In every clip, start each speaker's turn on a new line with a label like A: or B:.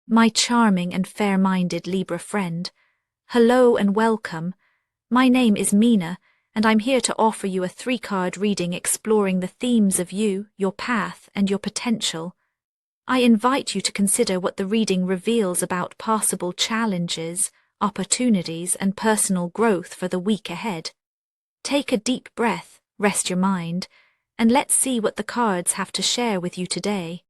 A: My charming and fair-minded Libra friend, hello and welcome. My name is Mina, and I'm here to offer you a 3-card reading exploring the themes of you, your path, and your potential. I invite you to consider what the reading reveals about possible challenges, opportunities, and personal growth for the week ahead. Take a deep breath, rest your mind, and let's see what the cards have to share with you today.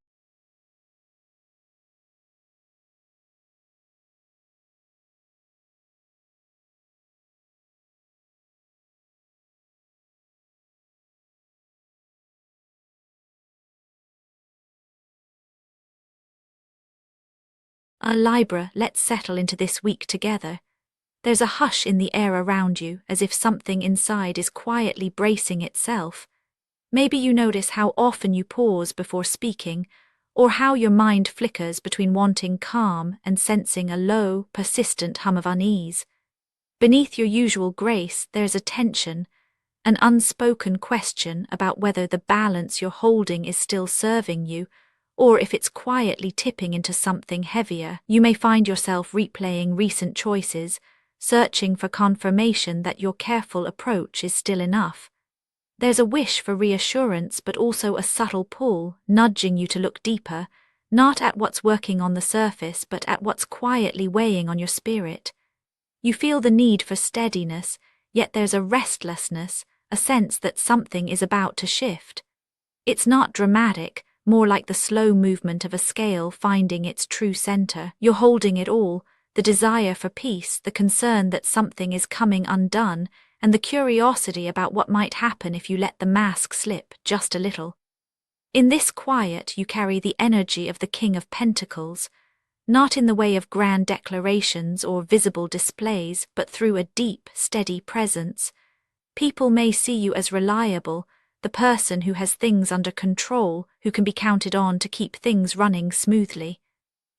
A: Libra, let's settle into this week together. There's a hush in the air around you, as if something inside is quietly bracing itself. Maybe you notice how often you pause before speaking, or how your mind flickers between wanting calm and sensing a low, persistent hum of unease. Beneath your usual grace, there's a tension, an unspoken question about whether the balance you're holding is still serving you, or if it's quietly tipping into something heavier. You may find yourself replaying recent choices, searching for confirmation that your careful approach is still enough. There's a wish for reassurance, but also a subtle pull, nudging you to look deeper, not at what's working on the surface, but at what's quietly weighing on your spirit. You feel the need for steadiness, yet there's a restlessness, a sense that something is about to shift. It's not dramatic, more like the slow movement of a scale finding its true center. You're holding it all, the desire for peace, the concern that something is coming undone, and the curiosity about what might happen if you let the mask slip just a little. In this quiet, you carry the energy of the King of Pentacles, not in the way of grand declarations or visible displays, but through a deep, steady presence. People may see you as reliable, the person who has things under control, who can be counted on to keep things running smoothly.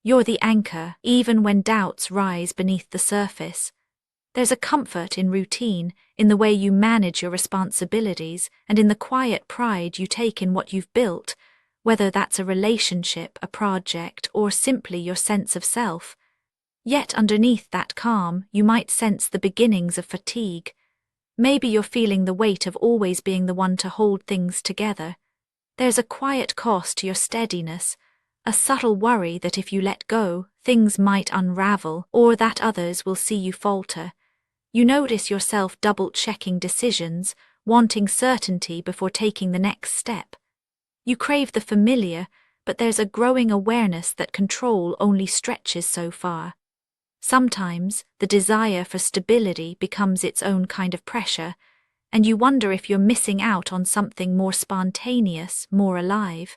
A: You're the anchor, even when doubts rise beneath the surface. There's a comfort in routine, in the way you manage your responsibilities, and in the quiet pride you take in what you've built, whether that's a relationship, a project, or simply your sense of self. Yet underneath that calm, you might sense the beginnings of fatigue. Maybe you're feeling the weight of always being the one to hold things together. There's a quiet cost to your steadiness, a subtle worry that if you let go, things might unravel, or that others will see you falter. You notice yourself double-checking decisions, wanting certainty before taking the next step. You crave the familiar, but there's a growing awareness that control only stretches so far. Sometimes, the desire for stability becomes its own kind of pressure, and you wonder if you're missing out on something more spontaneous, more alive.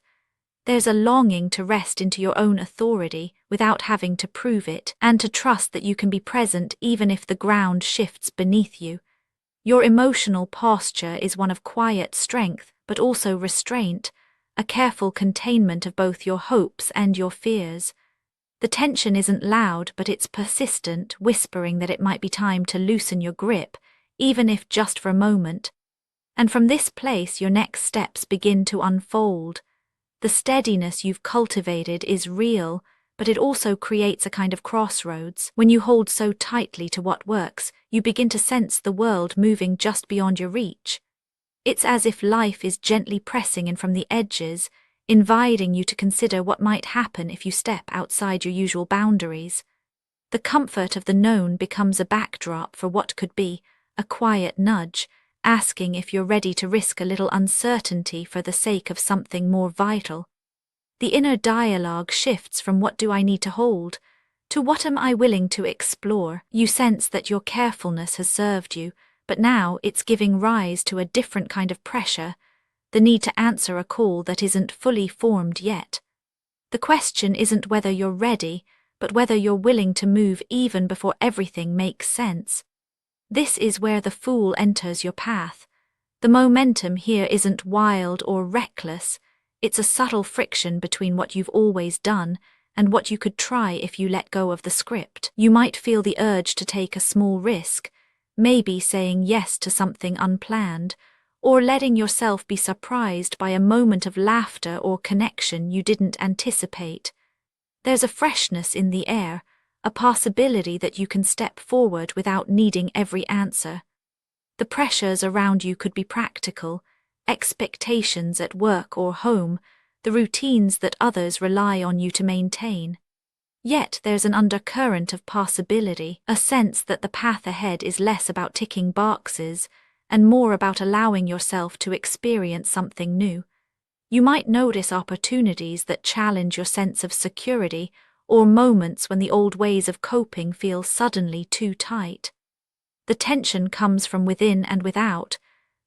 A: There's a longing to rest into your own authority without having to prove it, and to trust that you can be present even if the ground shifts beneath you. Your emotional posture is one of quiet strength, but also restraint, a careful containment of both your hopes and your fears. The tension isn't loud, but it's persistent, whispering that it might be time to loosen your grip, even if just for a moment. And from this place, your next steps begin to unfold. The steadiness you've cultivated is real, but it also creates a kind of crossroads. When you hold so tightly to what works, you begin to sense the world moving just beyond your reach. It's as if life is gently pressing in from the edges, inviting you to consider what might happen if you step outside your usual boundaries. The comfort of the known becomes a backdrop for what could be, a quiet nudge, asking if you're ready to risk a little uncertainty for the sake of something more vital. The inner dialogue shifts from what do I need to hold, to what am I willing to explore. You sense that your carefulness has served you, but now it's giving rise to a different kind of pressure, the need to answer a call that isn't fully formed yet. The question isn't whether you're ready, but whether you're willing to move even before everything makes sense. This is where the Fool enters your path. The momentum here isn't wild or reckless, it's a subtle friction between what you've always done and what you could try if you let go of the script. You might feel the urge to take a small risk, maybe saying yes to something unplanned, or letting yourself be surprised by a moment of laughter or connection you didn't anticipate. There's a freshness in the air, a possibility that you can step forward without needing every answer. The pressures around you could be practical, expectations at work or home, the routines that others rely on you to maintain. Yet there's an undercurrent of possibility, a sense that the path ahead is less about ticking boxes and more about allowing yourself to experience something new. You might notice opportunities that challenge your sense of security or moments when the old ways of coping feel suddenly too tight. The tension comes from within and without,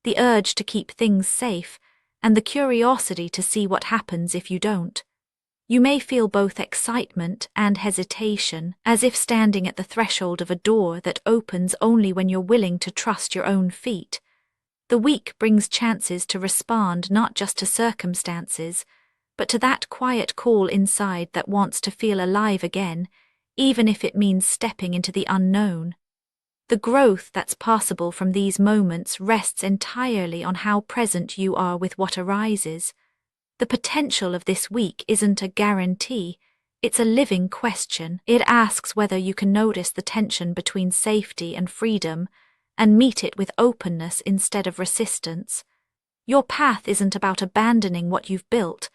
A: the urge to keep things safe and the curiosity to see what happens if you don't. You may feel both excitement and hesitation, as if standing at the threshold of a door that opens only when you're willing to trust your own feet. The week brings chances to respond not just to circumstances, but to that quiet call inside that wants to feel alive again, even if it means stepping into the unknown. The growth that's possible from these moments rests entirely on how present you are with what arises. The potential of this week isn't a guarantee, it's a living question. It asks whether you can notice the tension between safety and freedom and meet it with openness instead of resistance. Your path isn't about abandoning what you've built,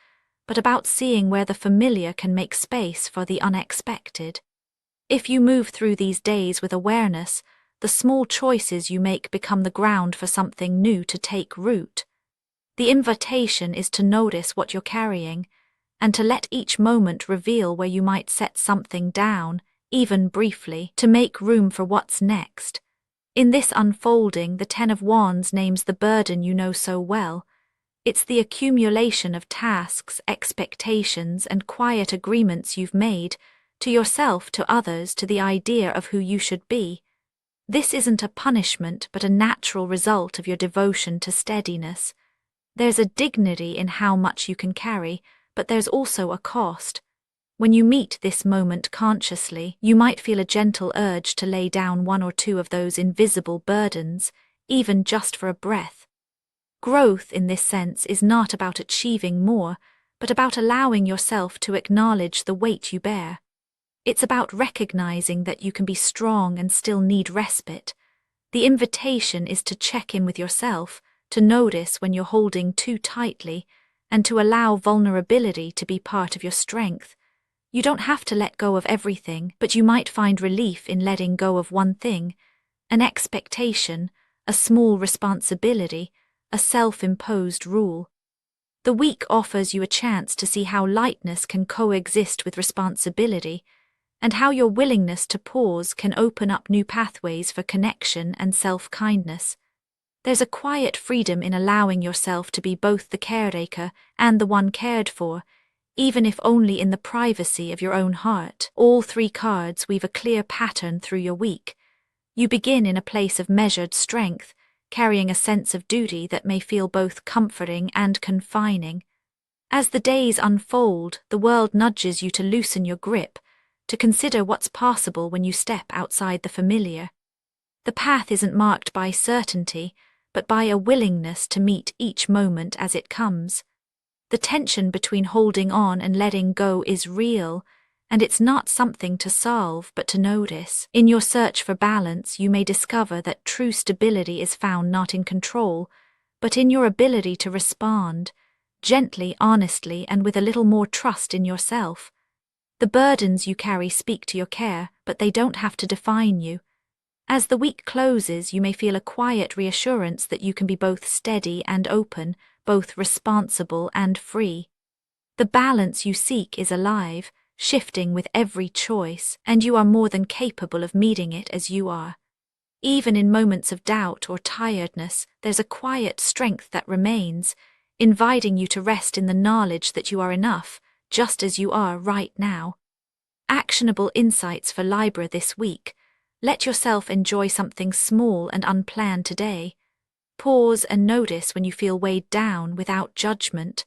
A: but about seeing where the familiar can make space for the unexpected. If you move through these days with awareness, the small choices you make become the ground for something new to take root. The invitation is to notice what you're carrying, and to let each moment reveal where you might set something down, even briefly, to make room for what's next. In this unfolding, the Ten of Wands names the burden you know so well. It's the accumulation of tasks, expectations, and quiet agreements you've made, to yourself, to others, to the idea of who you should be. This isn't a punishment, but a natural result of your devotion to steadiness. There's a dignity in how much you can carry, but there's also a cost. When you meet this moment consciously, you might feel a gentle urge to lay down one or two of those invisible burdens, even just for a breath. Growth in this sense is not about achieving more, but about allowing yourself to acknowledge the weight you bear. It's about recognizing that you can be strong and still need respite. The invitation is to check in with yourself, to notice when you're holding too tightly, and to allow vulnerability to be part of your strength. You don't have to let go of everything, but you might find relief in letting go of one thing, an expectation, a small responsibility, a self-imposed rule. The week offers you a chance to see how lightness can coexist with responsibility, and how your willingness to pause can open up new pathways for connection and self-kindness. There's a quiet freedom in allowing yourself to be both the caretaker and the one cared for, even if only in the privacy of your own heart. All three cards weave a clear pattern through your week. You begin in a place of measured strength, carrying a sense of duty that may feel both comforting and confining. As the days unfold, the world nudges you to loosen your grip, to consider what's possible when you step outside the familiar. The path isn't marked by certainty, but by a willingness to meet each moment as it comes. The tension between holding on and letting go is real, and it's not something to solve but to notice. In your search for balance, you may discover that true stability is found not in control, but in your ability to respond, gently, honestly, and with a little more trust in yourself. The burdens you carry speak to your care, but they don't have to define you. As the week closes, you may feel a quiet reassurance that you can be both steady and open, both responsible and free. The balance you seek is alive, shifting with every choice, and you are more than capable of meeting it as you are. Even in moments of doubt or tiredness, there's a quiet strength that remains, inviting you to rest in the knowledge that you are enough, just as you are right now. Actionable insights for Libra this week. Let yourself enjoy something small and unplanned today. Pause and notice when you feel weighed down without judgment.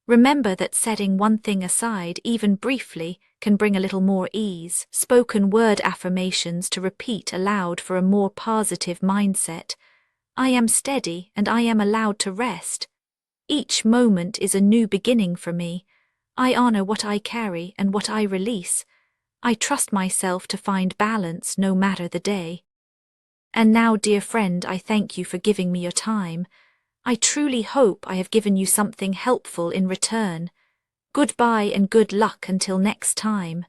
A: Remember that setting one thing aside, even briefly, can bring a little more ease. Spoken word affirmations to repeat aloud for a more positive mindset. I am steady and I am allowed to rest. Each moment is a new beginning for me. I honor what I carry and what I release. I trust myself to find balance no matter the day. And now, dear friend, I thank you for giving me your time. I truly hope I have given you something helpful in return. Goodbye and good luck until next time.